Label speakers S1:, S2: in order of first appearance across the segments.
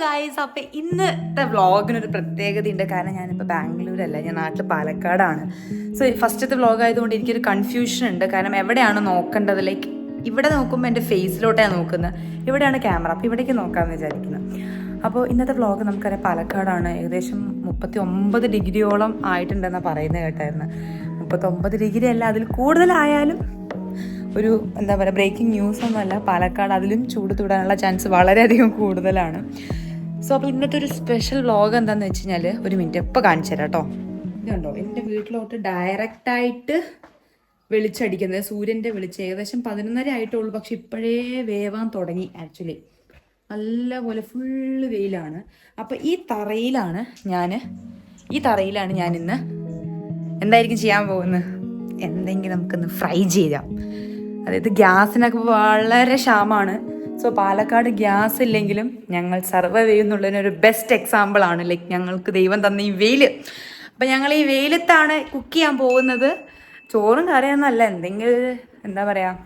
S1: Guys, അപ്പം ഇന്നത്തെ വ്ളോഗിനൊരു പ്രത്യേകത ഉണ്ട്. കാരണം ഞാനിപ്പോൾ ബാംഗ്ലൂരല്ല, ഞാൻ നാട്ടിൽ പാലക്കാടാണ്. സോ ഫസ്റ്റത്തെ വ്ളോഗ് ആയതുകൊണ്ട് എനിക്കൊരു കൺഫ്യൂഷൻ ഉണ്ട്. കാരണം എവിടെയാണ് നോക്കേണ്ടത്? ലൈക്ക് ഇവിടെ നോക്കുമ്പോൾ എൻ്റെ ഫേസിലോട്ടാണ് നോക്കുന്നത്, ഇവിടെയാണ് ക്യാമറ, അപ്പോൾ ഇവിടേക്ക് നോക്കാമെന്ന് വിചാരിക്കുന്നത്. അപ്പോൾ ഇന്നത്തെ വ്ളോഗ് നമുക്കറിയാം പാലക്കാടാണ്. ഏകദേശം 39 ഡിഗ്രിയോളം ആയിട്ടുണ്ടെന്നാണ് പറയുന്നത് കേട്ടായിരുന്നു. 39 ഡിഗ്രി അല്ല, അതിൽ കൂടുതലായാലും ഒരു എന്താ പറയുക, ബ്രേക്കിംഗ് ന്യൂസ് ഒന്നുമല്ല. പാലക്കാട് അതിലും ചൂട് തൊടാനുള്ള ചാൻസ് വളരെയധികം കൂടുതലാണ്. സോ അപ്പോൾ ഇന്നത്തെ ഒരു സ്പെഷ്യൽ വ്ളോഗ് എന്താണെന്ന് വെച്ച് കഴിഞ്ഞാൽ, ഒരു മിനിറ്റ് ഇപ്പോൾ കാണിച്ചു തരാം കേട്ടോ. ഇതുണ്ടോ, എൻ്റെ വീട്ടിലോട്ട് ഡയറക്റ്റായിട്ട് വെളിച്ചടിക്കുന്നത്, സൂര്യൻ്റെ വെളിച്ചം. ഏകദേശം 11:30 ആയിട്ടുള്ളൂ, പക്ഷെ ഇപ്പോഴേ വേവാൻ തുടങ്ങി. ആക്ച്വലി നല്ലപോലെ ഫുള്ള് വെയിലാണ്. അപ്പോൾ ഈ തറയിലാണ് ഞാൻ ഇന്ന് എന്തായിരിക്കും ചെയ്യാൻ പോകുന്നത്? എന്തെങ്കിലും നമുക്കിന്ന് ഫ്രൈ ചെയ്യാം. അതായത് ഗ്യാസിനൊക്കെ വളരെ ക്ഷാമമാണ്. സോ പാലക്കാട് ഗ്യാസ് ഇല്ലെങ്കിലും ഞങ്ങൾ സർവൈവ് ചെയ്യുന്നുള്ളതിനൊരു ബെസ്റ്റ് എക്സാമ്പിളാണ്. ലൈക്ക് ഞങ്ങൾക്ക് ദൈവം തന്ന ഈ വെയിൽ. അപ്പം ഞങ്ങൾ ഈ വെയിലത്താണ് കുക്ക് ചെയ്യാൻ പോകുന്നത്. ചോറും കറിയൊന്നുമല്ല, എന്തെങ്കിലും എന്താ പറയുക,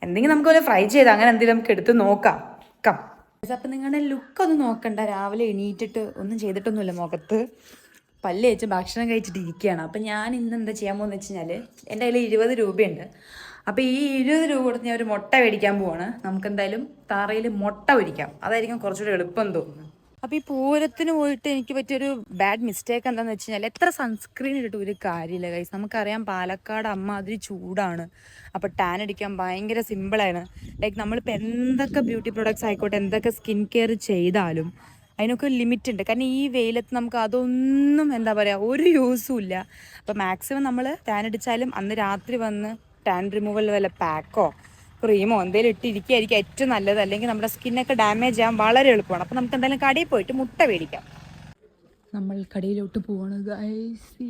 S1: എന്തെങ്കിലും നമുക്ക് ഒരു ഫ്രൈ ചെയ്ത് അങ്ങനെ എന്തെങ്കിലും നമുക്ക് എടുത്ത് നോക്കാം. അപ്പം നിങ്ങളുടെ ലുക്കൊന്നും നോക്കണ്ട. രാവിലെ എണീറ്റിട്ട് ഒന്നും ചെയ്തിട്ടൊന്നുമില്ല, മുഖത്ത് പല്ല് വെച്ച് ഭക്ഷണം കഴിച്ചിട്ട് ഇരിക്കുകയാണ്. അപ്പം ഞാൻ ഇന്ന് എന്താ ചെയ്യാൻ പോകുന്നത് വെച്ച് കഴിഞ്ഞാൽ, എൻ്റെ കയ്യിൽ 20 രൂപയുണ്ട്. അപ്പോൾ ഈ 20 രൂപ കൊടുത്ത് ഞാൻ ഒരു മുട്ട മേടിക്കാൻ പോവാണ്. നമുക്കെന്തായാലും തറയിൽ മുട്ട പൊരിക്കാം, അതായിരിക്കും കുറച്ചുകൂടി എളുപ്പം തോന്നുന്നു. അപ്പോൾ ഈ പൂരത്തിന് പോയിട്ട് എനിക്ക് പറ്റിയൊരു ബാഡ് മിസ്റ്റേക്ക് എന്താണെന്ന് വെച്ച് കഴിഞ്ഞാൽ, എത്ര സൺസ്ക്രീൻ ഇട്ടിട്ട് ഒരു കാര്യമില്ല ഗൈസ്. നമുക്കറിയാം പാലക്കാട് അമ്മാതിരി ചൂടാണ്. അപ്പോൾ ടാൻ അടിക്കാൻ ഭയങ്കര സിമ്പിളാണ്. ലൈക്ക് നമ്മളിപ്പോൾ എന്തൊക്കെ ബ്യൂട്ടി പ്രൊഡക്ട്സ് ആയിക്കോട്ടെ, എന്തൊക്കെ സ്കിൻ കെയർ ചെയ്താലും അതിനൊക്കെ ഒരു ലിമിറ്റ് ഉണ്ട്. കാരണം ഈ വെയിലത്ത് നമുക്ക് അതൊന്നും എന്താ പറയുക, ഒരു യൂസും ഇല്ല. അപ്പോൾ മാക്സിമം നമ്മൾ ടാൻ അടിച്ചാലും അന്ന് രാത്രി വന്ന് ടാൻ റിമൂവൽ വല്ല പാക്കോ ക്രീമോ എന്തെങ്കിലും ഇട്ടിരിക്കുകയായിരിക്കും ഏറ്റവും നല്ലത്. അല്ലെങ്കിൽ നമ്മുടെ സ്കിന്നൊക്കെ ഡാമേജ് ചെയ്യാൻ വളരെ എളുപ്പമാണ്. അപ്പോൾ നമുക്ക് എന്തായാലും കടയിൽ പോയിട്ട് മുട്ട മേടിക്കാം. നമ്മൾ കടയിലോട്ട് പോവാണ് ഗൈസ്.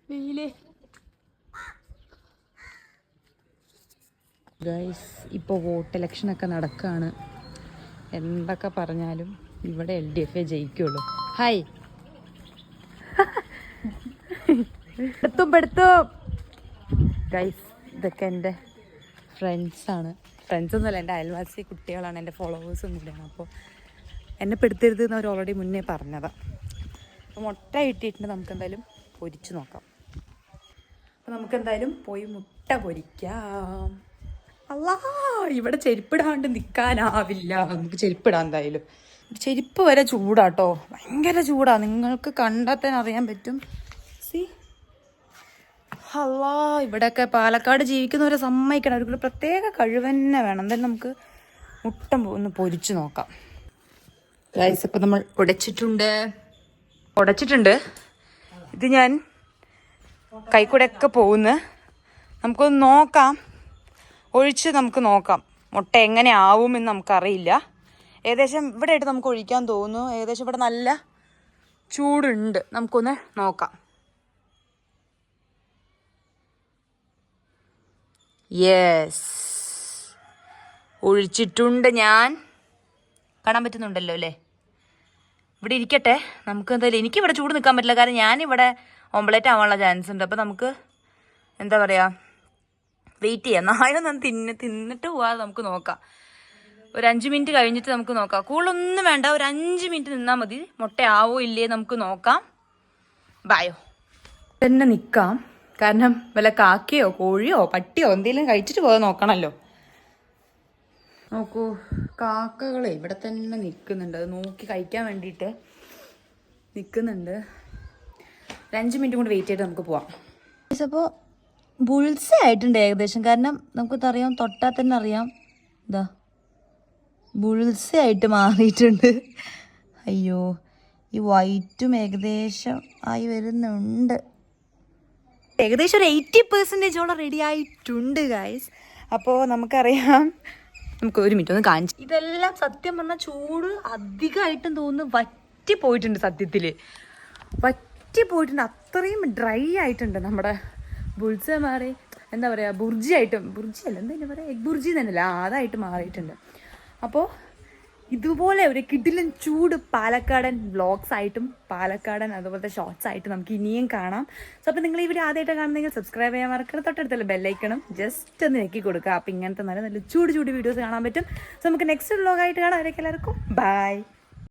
S1: വെയിലേ ഗൈസ്, ഇപ്പോൾ വോട്ട് ഇലക്ഷനൊക്കെ നടക്കുകയാണ്. എന്തൊക്കെ പറഞ്ഞാലും ഇവിടെ LDF ജയിക്കുള്ളൂ. ഹായ് എടുത്തു ഗൈസ്, ഇതൊക്കെ എൻ്റെ ഫ്രണ്ട്സാണ്. ഫ്രണ്ട്സൊന്നുമല്ല, എൻ്റെ അയൽവാസി കുട്ടികളാണ്, എൻ്റെ ഫോളോവേഴ്സും കൂടിയാണ്. അപ്പോൾ എന്നെ പെടുത്തരുത് എന്ന് അവർ ഓൾറെഡി മുന്നേ പറഞ്ഞതാണ്. അപ്പോൾ മുട്ട ഇട്ടിട്ടുണ്ട്, നമുക്കെന്തായാലും പൊരിച്ച് നോക്കാം. അപ്പോൾ നമുക്കെന്തായാലും പോയി മുട്ട പൊരിക്കാം. അല്ലാ, ഇവിടെ ചെരുപ്പിടാണ്ട് നിൽക്കാനാവില്ല. നമുക്ക് ചെരുപ്പിടാം എന്തായാലും. ചെരുപ്പ് വരെ ചൂടാട്ടോ, ഭയങ്കര ചൂടാണ്. നിങ്ങൾക്ക് കണ്ടാൽ തന്നെ അറിയാൻ പറ്റും. സി അല്ലാ, ഇവിടെയൊക്കെ പാലക്കാട് ജീവിക്കുന്നവരെ സമ്മതിക്കണം, അവർക്കൊരു പ്രത്യേക കഴിവ് തന്നെ വേണം. എന്തായാലും നമുക്ക് മുട്ട ഒന്ന് പൊരിച്ച് നോക്കാം. ഗൈസ്, ഇപ്പം നമ്മൾ ഉടച്ചിട്ടുണ്ട്. ഇത് ഞാൻ കൈക്കൂടെയൊക്കെ പോകുന്നു. നമുക്കൊന്ന് നോക്കാം, ഒഴിച്ച് നമുക്ക് നോക്കാം മുട്ട എങ്ങനെ ആവുമെന്ന് നമുക്കറിയില്ല. ഏകദേശം ഇവിടെ ആയിട്ട് നമുക്ക് ഒഴിക്കാൻ തോന്നുന്നു. ഏകദേശം ഇവിടെ നല്ല ചൂടുണ്ട്, നമുക്കൊന്ന് നോക്കാം. യെസ്, ഒഴിച്ചിട്ടുണ്ട് ഞാൻ. കാണാൻ പറ്റുന്നുണ്ടല്ലോ അല്ലേ? ഇവിടെ ഇരിക്കട്ടെ. നമുക്ക് എന്തായാലും എനിക്കിവിടെ ചൂട് നിൽക്കാൻ പറ്റില്ല, കാരണം ഞാനിവിടെ ഓംപ്ലേറ്റ് ആവാനുള്ള ചാൻസ് ഉണ്ട്. അപ്പോൾ നമുക്ക് എന്താ പറയുക, വെയിറ്റ് ചെയ്യാം. നാളെ തിന്നിട്ട് പോവാതെ നമുക്ക് നോക്കാം. ഒരു 5 മിനിറ്റ് കഴിഞ്ഞിട്ട് നമുക്ക് നോക്കാം. കൂടുതലൊന്നും വേണ്ട, ഒരു 5 മിനിറ്റ് നിന്നാൽ മതി. മുട്ട ആവോ ഇല്ലേ നമുക്ക് നോക്കാം. ബായോ തന്നെ നിൽക്കാം, കാരണം വല്ല കാക്കയോ കോഴിയോ പട്ടിയോ എന്തെങ്കിലും കഴിച്ചിട്ട് പോകാൻ നോക്കണമല്ലോ. നോക്കൂ, കാക്കകളെ ഇവിടെ തന്നെ നിൽക്കുന്നുണ്ട്. അത് നോക്കി കഴിക്കാൻ വേണ്ടിയിട്ട് നിൽക്കുന്നുണ്ട്. ഒരു 5 മിനിറ്റ് കൂടി വെയിറ്റ് ചെയ്തിട്ട് നമുക്ക് പോവാം. അപ്പോൾ ബുൾസ ആയിട്ടുണ്ട് ഏകദേശം, കാരണം നമുക്കറിയാം, തൊട്ടാൽ തന്നെ അറിയാം. ഇതാ ബുൾസ ആയിട്ട് മാറിയിട്ടുണ്ട്. അയ്യോ, ഈ വൈറ്റും ഏകദേശം ആയി വരുന്നുണ്ട്. ഏകദേശം ഒരു 80% റെഡി ആയിട്ടുണ്ട് ഗൈസ്. അപ്പോൾ നമുക്കറിയാം, നമുക്ക് ഒരു മിനിറ്റ് ഒന്ന് കാണിച്ചു. ഇതെല്ലാം സത്യം പറഞ്ഞാൽ ചൂട് അധികമായിട്ടും തോന്നുന്നു വറ്റി പോയിട്ടുണ്ട്. സത്യത്തിൽ വറ്റി പോയിട്ടുണ്ട്, അത്രയും ഡ്രൈ ആയിട്ടുണ്ട്. നമ്മുടെ ബുൾസ മാറി എന്താ പറയുക, ബുർജിയല്ല എന്താ പറയുക, എഗ് ബുർജി തന്നെയല്ല, അതായിട്ട് മാറിയിട്ടുണ്ട്. അപ്പോൾ ഇതുപോലെ ഒരു കിടിലൻ ചൂട് പാലക്കാടൻ വ്ളോഗ്സ് ആയിട്ടും പാലക്കാടൻ അതുപോലത്തെ ഷോർട്സ് ആയിട്ടും നമുക്ക് ഇനിയും കാണാം. സോ അപ്പോൾ നിങ്ങൾ ഈ വീഡിയോ ആദ്യമായിട്ട് കാണുന്നെങ്കിൽ സബ്സ്ക്രൈബ് ചെയ്യാൻ മറക്കണം. തൊട്ടടുത്തുള്ള ബെല്ലൈക്കണം ജസ്റ്റ് ഒന്ന് ഞെക്കി കൊടുക്കുക. അപ്പോൾ ഇങ്ങനത്തെ നല്ല നല്ല ചൂട് വീഡിയോസ് കാണാൻ പറ്റും. സോ നമുക്ക് നെക്സ്റ്റ് വ്ളോഗായിട്ട് കാണാം. അവരൊക്കെ എല്ലാവർക്കും ബൈ.